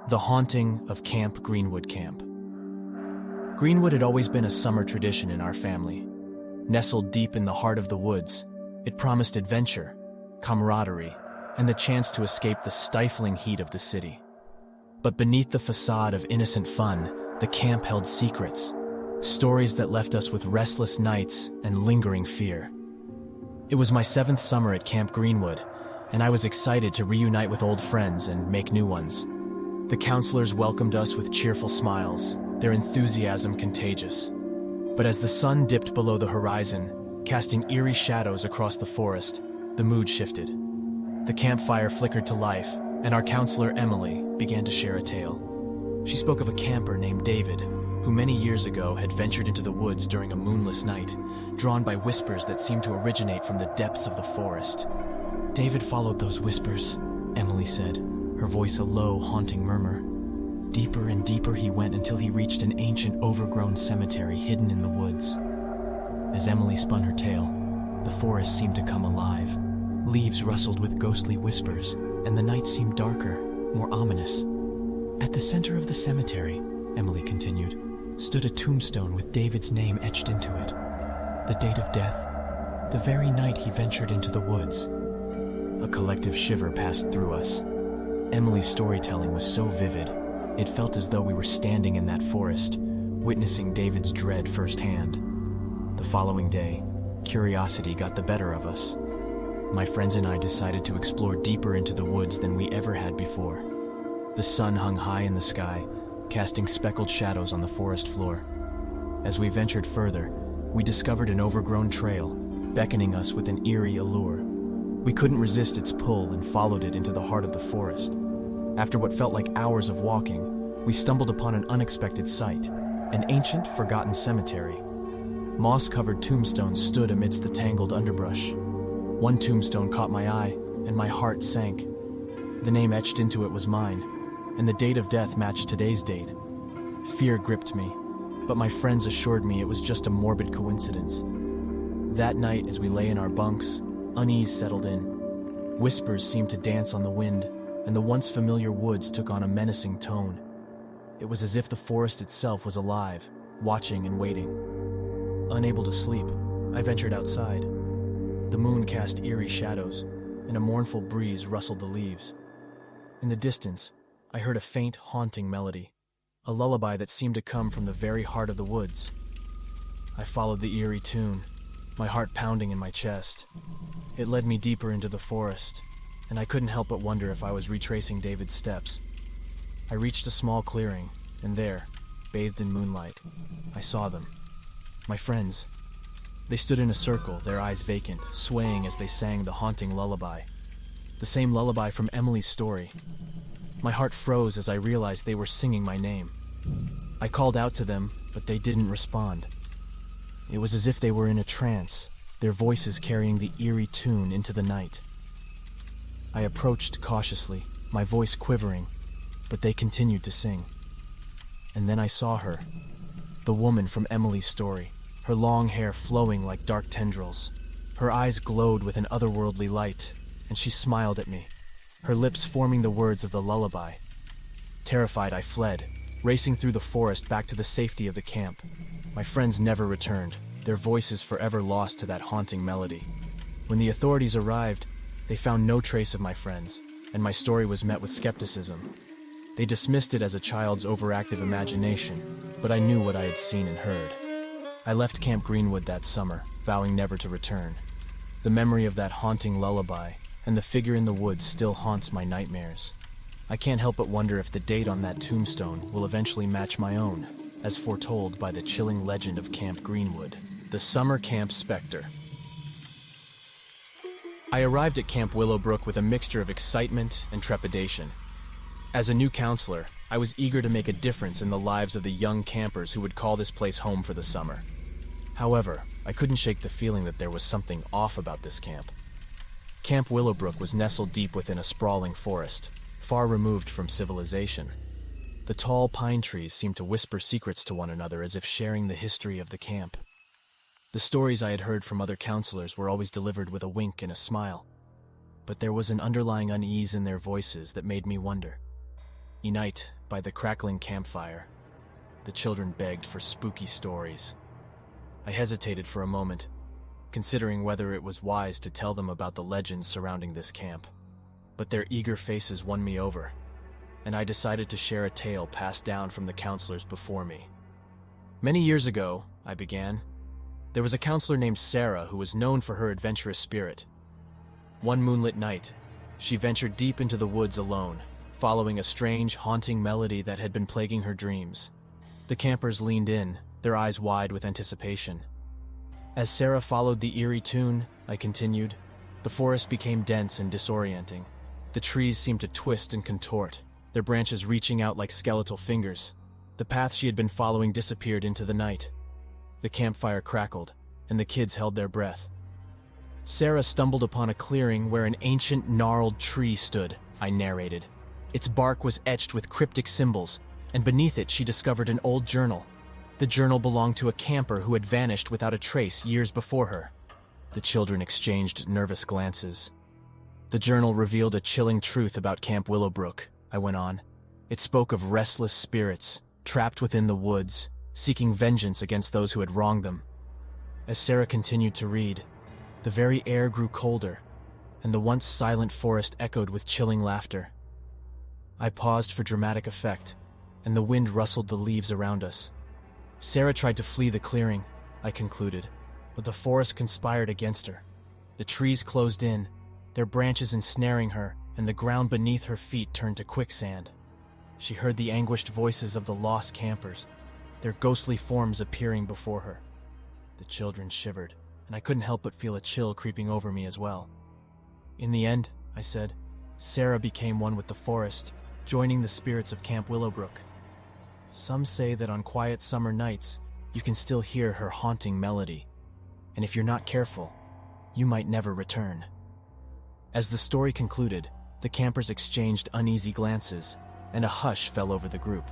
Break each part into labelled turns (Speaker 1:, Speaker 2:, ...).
Speaker 1: The haunting of Camp Greenwood Camp. Greenwood had always been a summer tradition in our family. Nestled deep in the heart of the woods, it promised adventure, camaraderie, and the chance to escape the stifling heat of the city. But beneath the facade of innocent fun, the camp held secrets, stories that left us with restless nights and lingering fear. It was my 7th summer at Camp Greenwood, and I was excited to reunite with old friends and make new ones. The counselors welcomed us with cheerful smiles, their enthusiasm contagious. But as the sun dipped below the horizon, casting eerie shadows across the forest, the mood shifted. The campfire flickered to life, and our counselor, Emily, began to share a tale. She spoke of a camper named David, who many years ago had ventured into the woods during a moonless night, drawn by whispers that seemed to originate from the depths of the forest. David followed those whispers, Emily said, her voice a low, haunting murmur. Deeper and deeper he went until he reached an ancient, overgrown cemetery hidden in the woods. As Emily spun her tale, the forest seemed to come alive. Leaves rustled with ghostly whispers, and the night seemed darker, more ominous. At the center of the cemetery, Emily continued, stood a tombstone with David's name etched into it. The date of death, the very night he ventured into the woods. A collective shiver passed through us. Emily's storytelling was so vivid, it felt as though we were standing in that forest, witnessing David's dread firsthand. The following day, curiosity got the better of us. My friends and I decided to explore deeper into the woods than we ever had before. The sun hung high in the sky, casting speckled shadows on the forest floor. As we ventured further, we discovered an overgrown trail, beckoning us with an eerie allure. We couldn't resist its pull and followed it into the heart of the forest. After what felt like hours of walking, we stumbled upon an unexpected sight, an ancient, forgotten cemetery. Moss-covered tombstones stood amidst the tangled underbrush. One tombstone caught my eye, and my heart sank. The name etched into it was mine, and the date of death matched today's date. Fear gripped me, but my friends assured me it was just a morbid coincidence. That night, as we lay in our bunks, unease settled in. Whispers seemed to dance on the wind, and the once familiar woods took on a menacing tone. It was as if the forest itself was alive, watching and waiting. Unable to sleep, I ventured outside. The moon cast eerie shadows, and a mournful breeze rustled the leaves. In the distance, I heard a faint, haunting melody, a lullaby that seemed to come from the very heart of the woods. I followed the eerie tune, my heart pounding in my chest. It led me deeper into the forest, and I couldn't help but wonder if I was retracing David's steps. I reached a small clearing, and there, bathed in moonlight, I saw them. My friends. They stood in a circle, their eyes vacant, swaying as they sang the haunting lullaby. The same lullaby from Emily's story. My heart froze as I realized they were singing my name. I called out to them, but they didn't respond. It was as if they were in a trance, their voices carrying the eerie tune into the night. I approached cautiously, my voice quivering, but they continued to sing. And then I saw her, the woman from Emily's story, her long hair flowing like dark tendrils. Her eyes glowed with an otherworldly light, and she smiled at me, her lips forming the words of the lullaby. Terrified, I fled, racing through the forest back to the safety of the camp. My friends never returned, their voices forever lost to that haunting melody. When the authorities arrived, they found no trace of my friends, and my story was met with skepticism. They dismissed it as a child's overactive imagination, but I knew what I had seen and heard. I left Camp Greenwood that summer, vowing never to return. The memory of that haunting lullaby and the figure in the woods still haunts my nightmares. I can't help but wonder if the date on that tombstone will eventually match my own, as foretold by the chilling legend of Camp Greenwood, the summer camp specter. I arrived at Camp Willowbrook with a mixture of excitement and trepidation. As a new counselor, I was eager to make a difference in the lives of the young campers who would call this place home for the summer. However, I couldn't shake the feeling that there was something off about this camp. Camp Willowbrook was nestled deep within a sprawling forest, far removed from civilization. The tall pine trees seemed to whisper secrets to one another as if sharing the history of the camp. The stories I had heard from other counselors were always delivered with a wink and a smile, but there was an underlying unease in their voices that made me wonder. Each night, By the crackling campfire, the children begged for spooky stories. I hesitated for a moment, considering whether it was wise to tell them about the legends surrounding this camp. But their eager faces won me over, and I decided to share a tale passed down from the counselors before me. Many years ago, I began, there was a counselor named Sarah who was known for her adventurous spirit. One moonlit night, she ventured deep into the woods alone, following a strange, haunting melody that had been plaguing her dreams. The campers leaned in, their eyes wide with anticipation. As Sarah followed the eerie tune, I continued, the forest became dense and disorienting. The trees seemed to twist and contort, their branches reaching out like skeletal fingers. The path she had been following disappeared into the night. The campfire crackled, and the kids held their breath. Sarah stumbled upon a clearing where an ancient, gnarled tree stood, I narrated. Its bark was etched with cryptic symbols, and beneath it she discovered an old journal. The journal belonged to a camper who had vanished without a trace years before her. The children exchanged nervous glances. The journal revealed a chilling truth about Camp Willowbrook, I went on. It spoke of restless spirits, trapped within the woods, seeking vengeance against those who had wronged them. As Sarah continued to read, the very air grew colder, and the once silent forest echoed with chilling laughter. I paused for dramatic effect, and the wind rustled the leaves around us. Sarah tried to flee the clearing, I concluded, but the forest conspired against her. The trees closed in, their branches ensnaring her, and the ground beneath her feet turned to quicksand. She heard the anguished voices of the lost campers, their ghostly forms appearing before her. The children shivered, and I couldn't help but feel a chill creeping over me as well. In the end, I said, Sarah became one with the forest, joining the spirits of Camp Willowbrook. Some say that on quiet summer nights, you can still hear her haunting melody, and if you're not careful, you might never return. As the story concluded, the campers exchanged uneasy glances, and a hush fell over the group.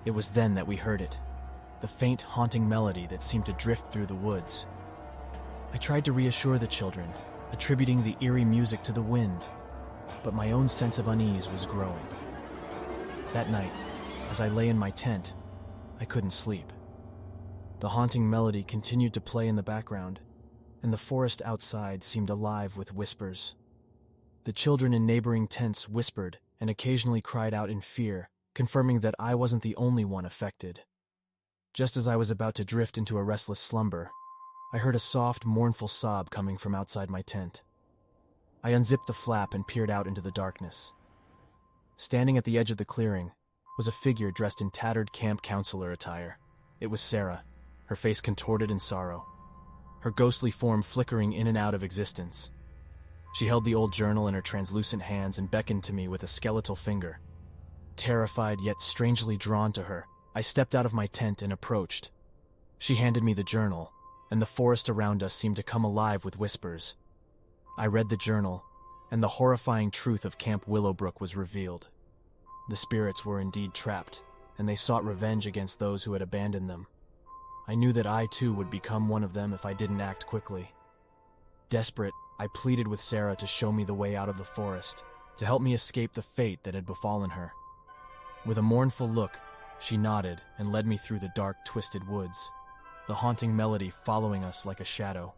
Speaker 1: It was then that we heard it, the faint, haunting melody that seemed to drift through the woods. I tried to reassure the children, attributing the eerie music to the wind, but my own sense of unease was growing. That night, as I lay in my tent, I couldn't sleep. The haunting melody continued to play in the background, and the forest outside seemed alive with whispers. The children in neighboring tents whispered and occasionally cried out in fear, confirming that I wasn't the only one affected. Just as I was about to drift into a restless slumber, I heard a soft, mournful sob coming from outside my tent. I unzipped the flap and peered out into the darkness. Standing at the edge of the clearing was a figure dressed in tattered camp counselor attire. It was Sarah, her face contorted in sorrow, her ghostly form flickering in and out of existence. She held the old journal in her translucent hands and beckoned to me with a skeletal finger. Terrified yet strangely drawn to her, I stepped out of my tent and approached. She handed me the journal, and the forest around us seemed to come alive with whispers. I read the journal, and the horrifying truth of Camp Willowbrook was revealed. The spirits were indeed trapped, and they sought revenge against those who had abandoned them. I knew that I too would become one of them if I didn't act quickly. Desperate, I pleaded with Sarah to show me the way out of the forest, to help me escape the fate that had befallen her. With a mournful look, she nodded and led me through the dark, twisted woods, the haunting melody following us like a shadow.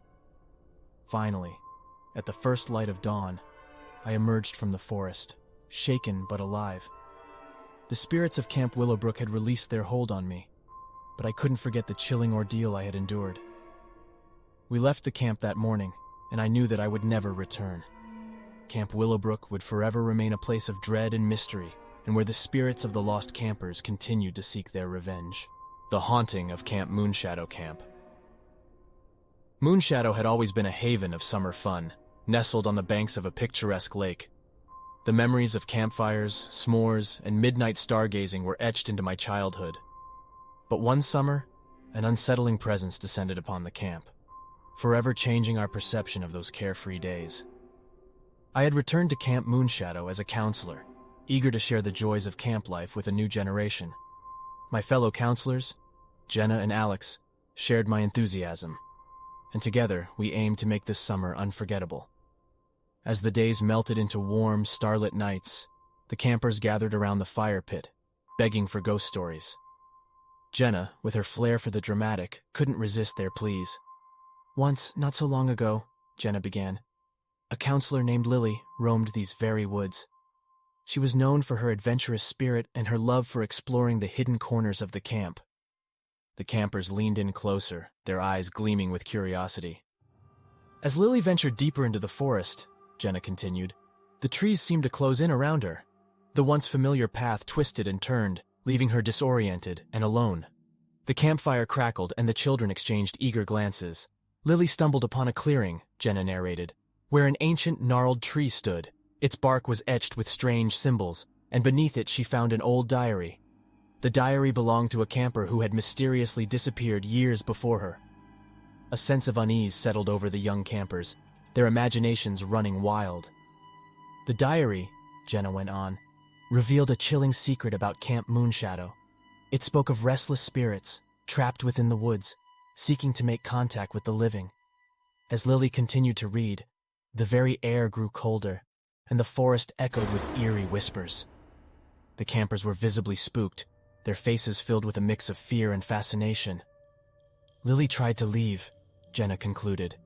Speaker 1: Finally, at the first light of dawn, I emerged from the forest, shaken but alive. The spirits of Camp Willowbrook had released their hold on me, but I couldn't forget the chilling ordeal I had endured. We left the camp that morning, and I knew that I would never return. Camp Willowbrook would forever remain a place of dread and mystery, and where the spirits of the lost campers continued to seek their revenge. The haunting of Camp Moonshadow Camp. Moonshadow had always been a haven of summer fun, nestled on the banks of a picturesque lake. The memories of campfires, s'mores, and midnight stargazing were etched into my childhood. But one summer, an unsettling presence descended upon the camp, forever changing our perception of those carefree days. I had returned to Camp Moonshadow as a counselor, eager to share the joys of camp life with a new generation. My fellow counselors, Jenna and Alex, shared my enthusiasm, and together we aimed to make this summer unforgettable. As the days melted into warm, starlit nights, the campers gathered around the fire pit, begging for ghost stories. Jenna, with her flair for the dramatic, couldn't resist their pleas. "Once, not so long ago," Jenna began, "a counselor named Lily roamed these very woods. She was known for her adventurous spirit and her love for exploring the hidden corners of the camp." The campers leaned in closer, their eyes gleaming with curiosity. "As Lily ventured deeper into the forest," Jenna continued, "the trees seemed to close in around her. The once familiar path twisted and turned, leaving her disoriented and alone. The campfire crackled and the children exchanged eager glances. Lily stumbled upon a clearing," Jenna narrated, "where an ancient gnarled tree stood. Its bark was etched with strange symbols, and beneath it she found an old diary. The diary belonged to a camper who had mysteriously disappeared years before her." A sense of unease settled over the young campers, their imaginations running wild. "The diary," Jenna went on, "revealed a chilling secret about Camp Moonshadow. It spoke of restless spirits, trapped within the woods, seeking to make contact with the living. As Lily continued to read, the very air grew colder, and the forest echoed with eerie whispers. The campers were visibly spooked, their faces filled with a mix of fear and fascination. Lily tried to leave," Jenna concluded,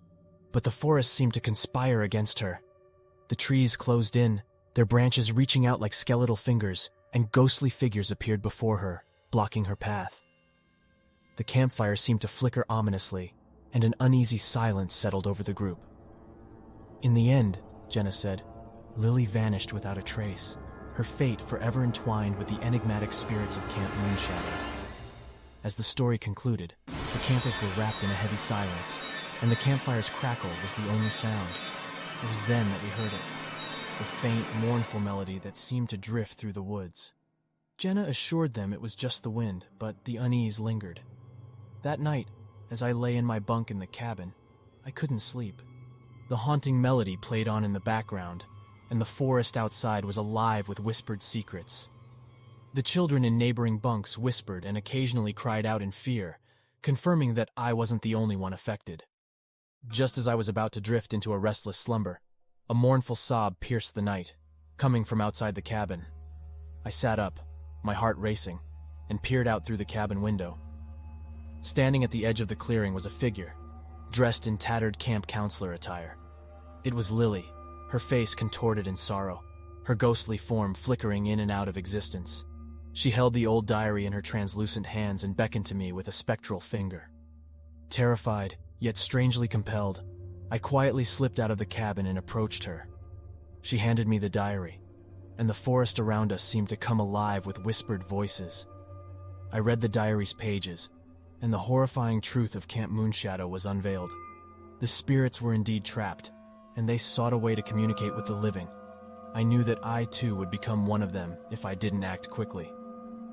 Speaker 1: "but the forest seemed to conspire against her. The trees closed in, their branches reaching out like skeletal fingers, and ghostly figures appeared before her, blocking her path. The campfire seemed to flicker ominously, and an uneasy silence settled over the group. In the end," Jenna said, "Lily vanished without a trace, her fate forever entwined with the enigmatic spirits of Camp Moonshadow." As the story concluded, the campers were wrapped in a heavy silence, and the campfire's crackle was the only sound. It was then that we heard it, the faint, mournful melody that seemed to drift through the woods. Jenna assured them it was just the wind, but the unease lingered. That night, as I lay in my bunk in the cabin, I couldn't sleep. The haunting melody played on in the background, and the forest outside was alive with whispered secrets. The children in neighboring bunks whispered and occasionally cried out in fear, confirming that I wasn't the only one affected. Just as I was about to drift into a restless slumber, a mournful sob pierced the night, coming from outside the cabin. I sat up, my heart racing, and peered out through the cabin window. Standing at the edge of the clearing was a figure, dressed in tattered camp counselor attire. It was Lily, her face contorted in sorrow, her ghostly form flickering in and out of existence. She held the old diary in her translucent hands and beckoned to me with a spectral finger. Terrified, yet strangely compelled, I quietly slipped out of the cabin and approached her. She handed me the diary, and the forest around us seemed to come alive with whispered voices. I read the diary's pages, and the horrifying truth of Camp Moonshadow was unveiled. The spirits were indeed trapped, and they sought a way to communicate with the living. I knew that I too would become one of them if I didn't act quickly.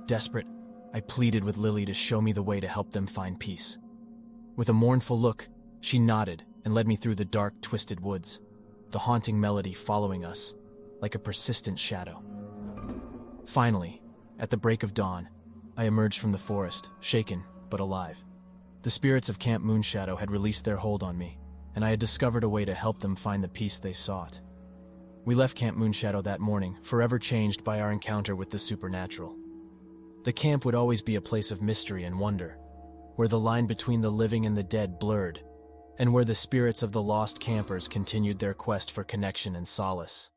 Speaker 1: Desperate, I pleaded with Lily to show me the way to help them find peace. With a mournful look, she nodded and led me through the dark, twisted woods, the haunting melody following us, like a persistent shadow. Finally, at the break of dawn, I emerged from the forest, shaken but alive. The spirits of Camp Moonshadow had released their hold on me, and I had discovered a way to help them find the peace they sought. We left Camp Moonshadow that morning, forever changed by our encounter with the supernatural. The camp would always be a place of mystery and wonder, where the line between the living and the dead blurred, and where the spirits of the lost campers continued their quest for connection and solace.